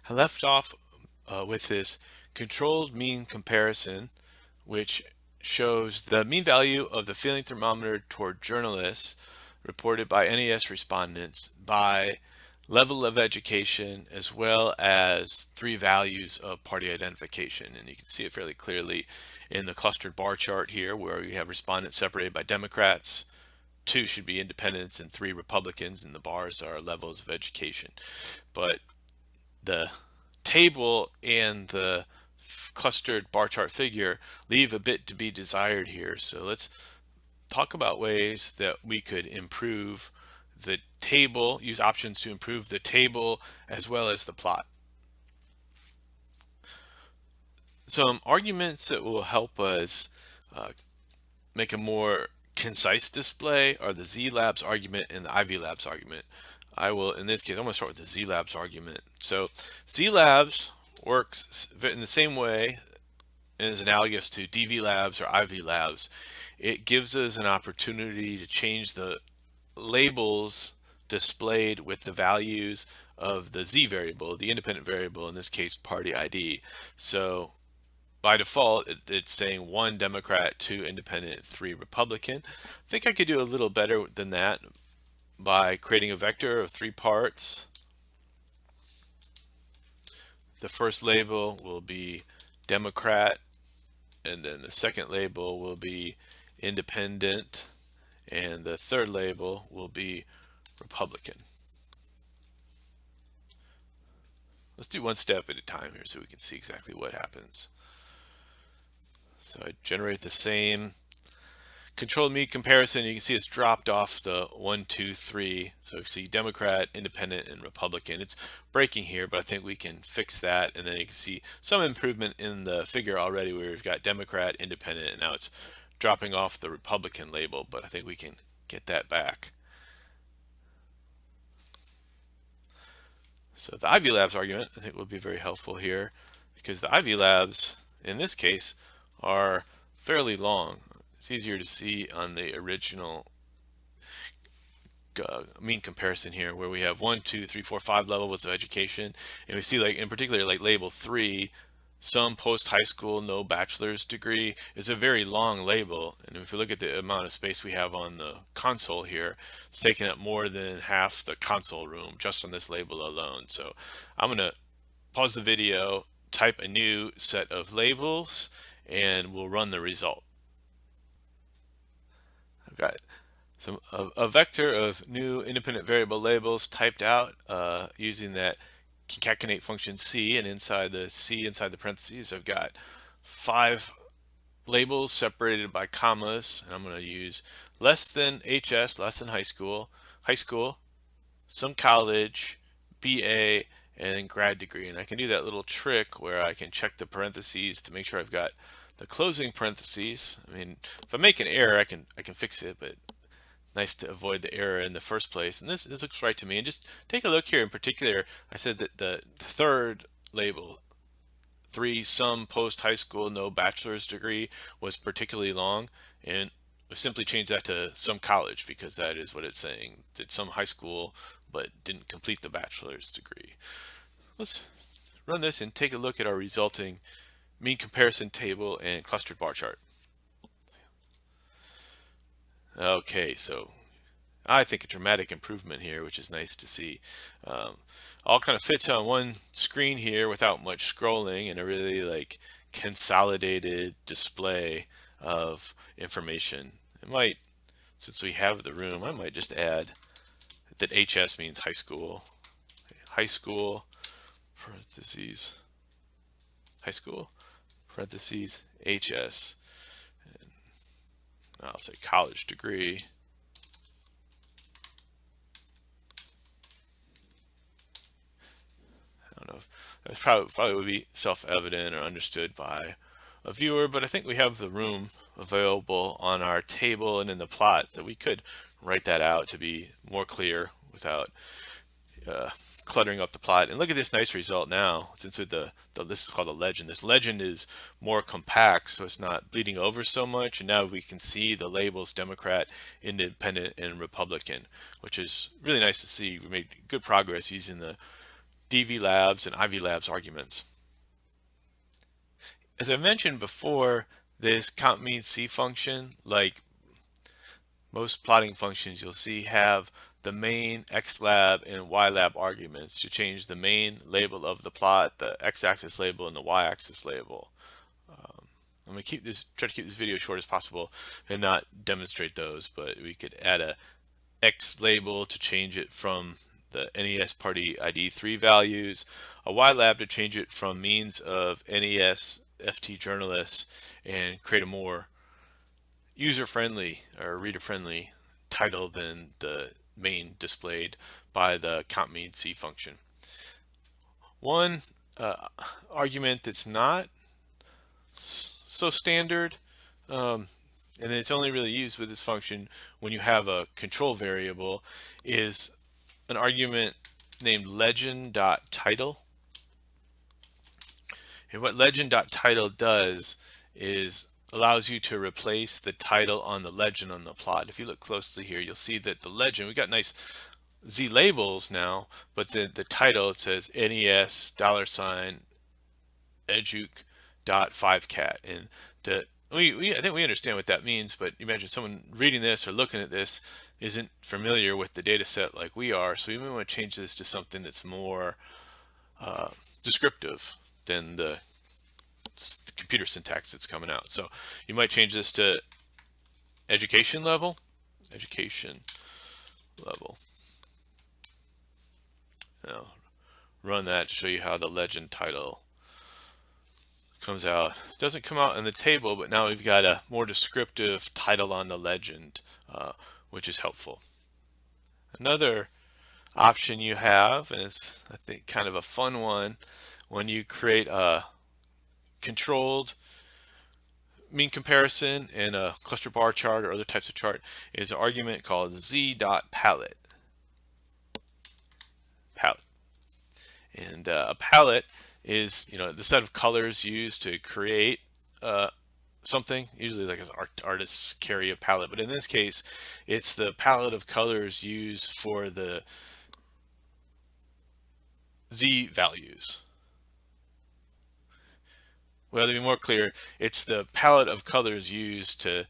I left off with this controlled mean comparison, which shows the mean value of the feeling thermometer toward journalists reported by NAS respondents by level of education, as well as three values of party identification. And you can see it fairly clearly in the clustered bar chart here, where you have respondents separated by Democrats, 2 should be independents, and 3 Republicans, and the bars are levels of education. But the table and the clustered bar chart figure leave a bit to be desired here. So let's talk about ways that we could improve the table, use options to improve the table as well as the plot. Some arguments that will help us make a more concise display are the Z-Labs argument and the IV-Labs argument. I will, in this case, I'm going to start with the Z-Labs argument. So Z-Labs works in the same way and is analogous to DV-Labs or IV-Labs. It gives us an opportunity to change the labels displayed with the values of the Z variable, the independent variable, in this case party ID. So by default, it's saying 1 Democrat, 2 independent, 3 Republican. I think I could do a little better than that by creating a vector of 3 parts. The first label will be Democrat, and then the second label will be independent, and the third label will be Republican. Let's do one step at a time here so we can see exactly what happens. So I generate the same controlled mean comparison. You can see it's dropped off the 1, 2, 3. So you see Democrat, Independent, and Republican. It's breaking here, but I think we can fix that. And then you can see some improvement in the figure already where we've got Democrat, Independent, and now it's dropping off the Republican label, but I think we can get that back. So the Ivy Labs argument, I think, will be very helpful here because the Ivy Labs, in this case, are fairly long. It's easier to see on the original mean comparison here, where we have 1, 2, 3, 4, 5 levels of education, and we see, like in particular, like label 3, some post-high school, no bachelor's degree, is a very long label. And if you look at the amount of space we have on the console here, it's taking up more than half the console room just on this label alone. So I'm going to pause the video, type a new set of labels, and we'll run the result. I've got a vector of new independent variable labels typed out using that concatenate function C, and inside the C, inside the parentheses, I've got 5 labels separated by commas, and I'm going to use less than HS, less than high school, some college, BA, and grad degree. And I can do that little trick where I can check the parentheses to make sure I've got the closing parentheses. I mean, if I make an error, I can fix it, but nice to avoid the error in the first place. And this looks right to me. And just take a look here. In particular, I said that the third label, 3 some post high school, no bachelor's degree, was particularly long, and we simply change that to some college because that is what it's saying. Did some high school but didn't complete the bachelor's degree. Let's run this and take a look at our resulting mean comparison table and clustered bar chart. Okay, so I think a dramatic improvement here, which is nice to see. All kind of fits on one screen here without much scrolling, and a really like consolidated display of information. It might, since we have the room, I might just add that HS means high school, parentheses, high school, parentheses, HS. And I'll say college degree. I don't know if that probably would be self-evident or understood by a viewer, but I think we have the room available on our table and in the plot that we could write that out to be more clear without cluttering up the plot. And look at this nice result now, since with this is called a legend. This legend is more compact, so it's not bleeding over so much. And now we can see the labels Democrat, Independent, and Republican, which is really nice to see. We made good progress using the DV labs and IV labs arguments. As I mentioned before, this compmeansC function, like most plotting functions you'll see, have the main xlab and ylab arguments to change the main label of the plot, the x-axis label, and the y-axis label. I'm going to try to keep this video short as possible and not demonstrate those, but we could add a X label to change it from the NES Party ID 3 values, a Y lab to change it from means of NES FT journalists, and create a more user-friendly or reader-friendly title than the main displayed by the compmeansC function. One argument that's not so standard, and it's only really used with this function when you have a control variable, is an argument named legend.title. And what legend.title does is allows you to replace the title on the legend on the plot. If you look closely here, you'll see that the legend, we got nice Z labels now, but the title, it says NES $educ.5cat. And I think we understand what that means, but imagine someone reading this or looking at this isn't familiar with the data set like we are, so we may want to change this to something that's more descriptive than the computer syntax that's coming out. So you might change this to education level. Now run that to show you how the legend title comes out. It doesn't come out in the table, but now we've got a more descriptive title on the legend, which is helpful. Another option you have, and it's I think kind of a fun one, when you create a controlled mean comparison in a cluster bar chart or other types of chart, is an argument called z.palette. And a palette is the set of colors used to create something. Usually like artists carry a palette, but in this case it's the palette of colors used for the Z values. Well, to be more clear, it's the palette of colors used to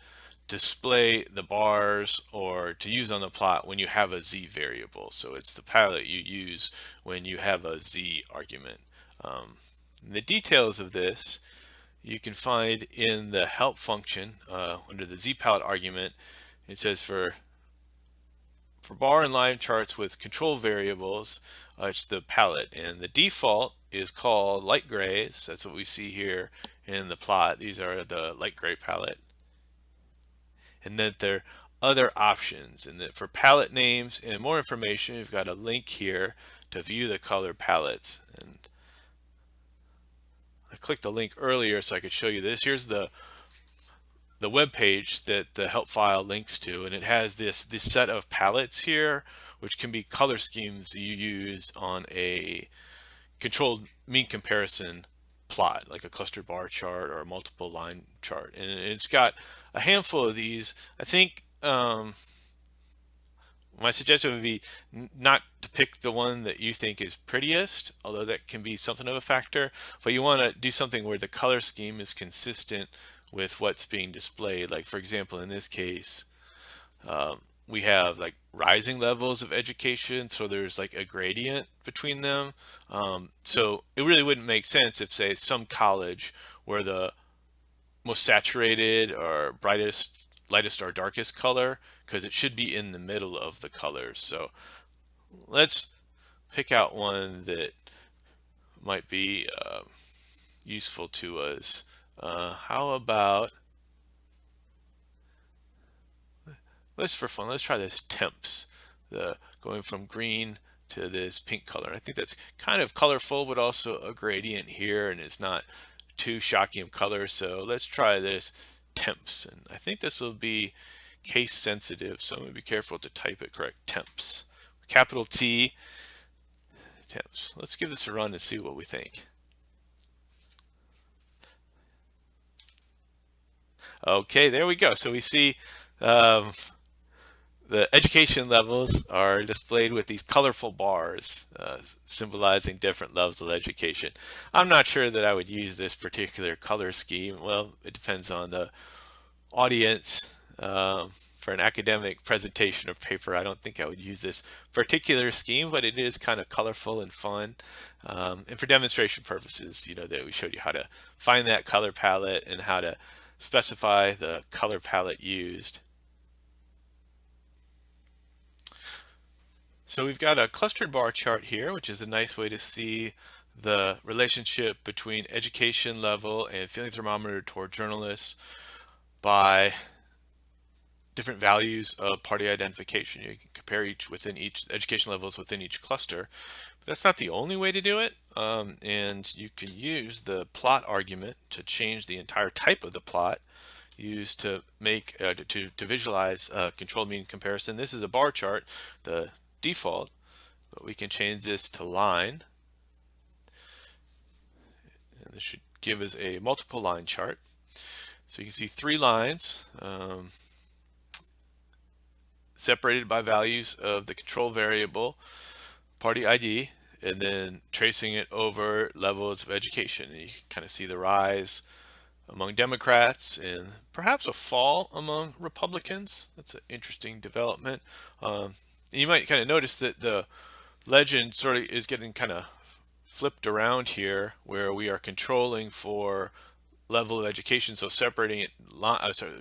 display the bars or to use on the plot when you have a Z variable. So it's the palette you use when you have a Z argument. The details of this you can find in the help function under the Z palette argument. It says for bar and line charts with control variables, it's the palette, and the default is called light grays. That's what we see here in the plot. These are the light gray palette. And then there are other options, and that for palette names and more information, we've got a link here to view the color palettes. And I clicked the link earlier so I could show you this. Here's the web page that the help file links to, and it has this set of palettes here, which can be color schemes you use on a controlled mean comparison plot, like a cluster bar chart or a multiple line chart. And it's got a handful of these. I think my suggestion would be not to pick the one that you think is prettiest, although that can be something of a factor, but you want to do something where the color scheme is consistent with what's being displayed. Like for example, in this case, we have like rising levels of education, so there's like a gradient between them. So it really wouldn't make sense if, say, some college were the most saturated or brightest, lightest or darkest color, because it should be in the middle of the colors. So let's pick out one that might be useful to us. How about, for fun, let's try this temps, going from green to this pink color. I think that's kind of colorful, but also a gradient here, and it's not too shocking of color. So let's try this temps, and I think this will be case sensitive, so I'm going to be careful to type it correct. Temps, capital T, temps. Let's give this a run and see what we think. Okay, there we go. So we see The education levels are displayed with these colorful bars symbolizing different levels of education. I'm not sure that I would use this particular color scheme. Well, it depends on the audience. For an academic presentation or paper, I don't think I would use this particular scheme, but it is kind of colorful and fun. And for demonstration purposes, that we showed you how to find that color palette and how to specify the color palette used. So we've got a clustered bar chart here, which is a nice way to see the relationship between education level and feeling thermometer toward journalists by different values of party identification. You can compare each education levels within each cluster, but that's not the only way to do it. And you can use the plot argument to change the entire type of the plot used to make to visualize controlled mean comparison. This is a bar chart, the default, but we can change this to line, and this should give us a multiple line chart. So you can see 3 lines separated by values of the control variable party ID, and then tracing it over levels of education. And you can kind of see the rise among Democrats and perhaps a fall among Republicans. That's an interesting development. You might kind of notice that the legend sort of is getting kind of flipped around here, where we are controlling for level of education, so separating it,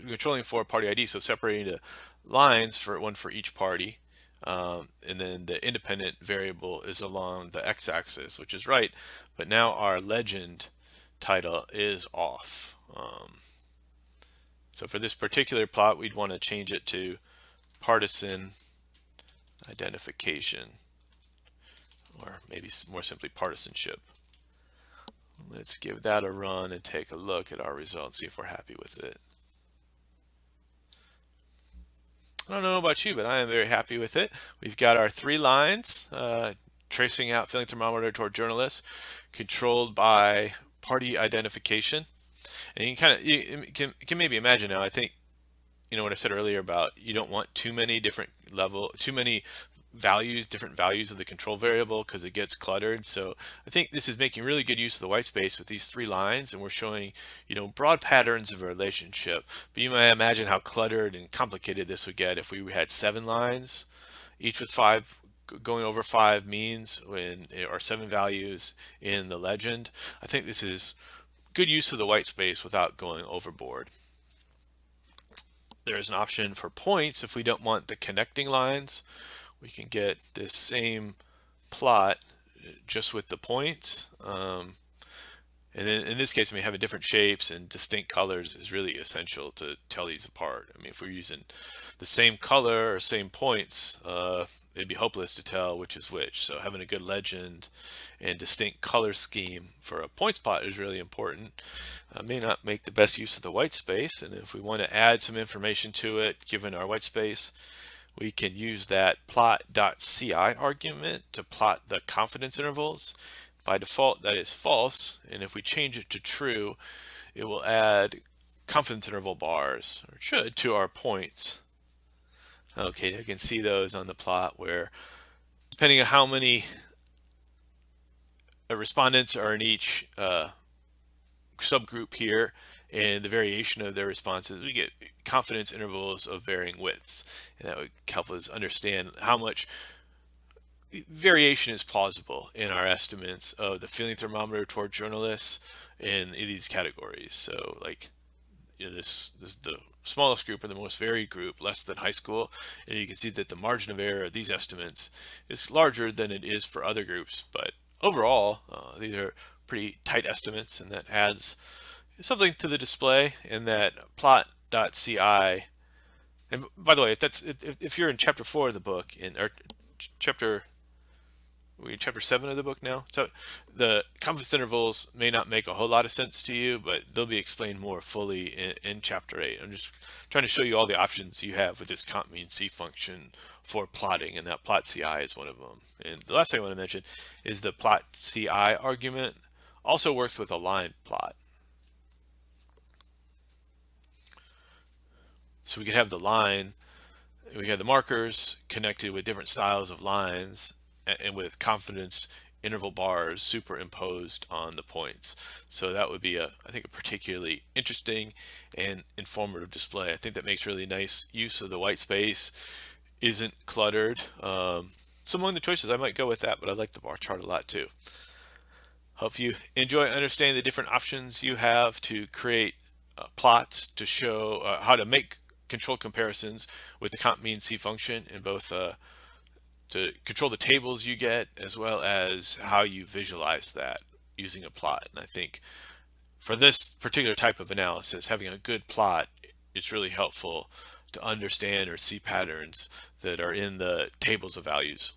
controlling for party ID, so separating the lines for one for each party, and then the independent variable is along the x-axis, which is right, but now our legend title is off. So for this particular plot, we'd want to change it to partisan identification, or maybe more simply partisanship. Let's give that a run and take a look at our results, see if we're happy with it. I don't know about you, but I am very happy with it. We've got our 3 lines tracing out feeling thermometer toward journalists, controlled by party identification. And you can maybe imagine now, I think, what I said earlier about you don't want too many different different values of the control variable, because it gets cluttered. So I think this is making really good use of the white space with these 3 lines, and we're showing broad patterns of a relationship. But you might imagine how cluttered and complicated this would get if we had 7 lines, each with 5 going over 5 means or 7 values in the legend. I think this is good use of the white space without going overboard. There's an option for points if we don't want the connecting lines. We can get this same plot just with the points. And in this case, having different shapes and distinct colors is really essential to tell these apart. If we're using the same color or same points, it'd be hopeless to tell which is which. So having a good legend and distinct color scheme for a points plot is really important. May not make the best use of the white space, and if we want to add some information to it, given our white space, we can use that plot.ci argument to plot the confidence intervals. By default, that is false, and if we change it to true, it will add confidence interval bars, or it should, to our points. Okay, you can see those on the plot where, depending on how many respondents are in each subgroup here and the variation of their responses, we get confidence intervals of varying widths, and that would help us understand how much variation is plausible in our estimates of the feeling thermometer toward journalists in these categories. So this is the smallest group and the most varied group, less than high school, and you can see that the margin of error of these estimates is larger than it is for other groups. But overall, these are pretty tight estimates, and that adds something to the display in that plot.ci. And by the way, if you're in chapter 4 of the book, or we're in chapter 7 of the book now, so the confidence intervals may not make a whole lot of sense to you, but they'll be explained more fully in chapter 8. I'm just trying to show you all the options you have with this compmeansC function for plotting, and that plot.ci is one of them. And the last thing I want to mention is the plot.ci argument also works with a line plot. So we could have the line We have the markers connected with different styles of lines and with confidence interval bars superimposed on the points. So that would be I think a particularly interesting and informative display. I think that makes really nice use of the white space, isn't cluttered. So among the choices, I might go with that, but I like the bar chart a lot too. Hope you enjoy understanding the different options you have to create plots to show how to make control comparisons with the compmeansC function in both to control the tables you get as well as how you visualize that using a plot. And I think for this particular type of analysis, having a good plot is really helpful to understand or see patterns that are in the tables of values.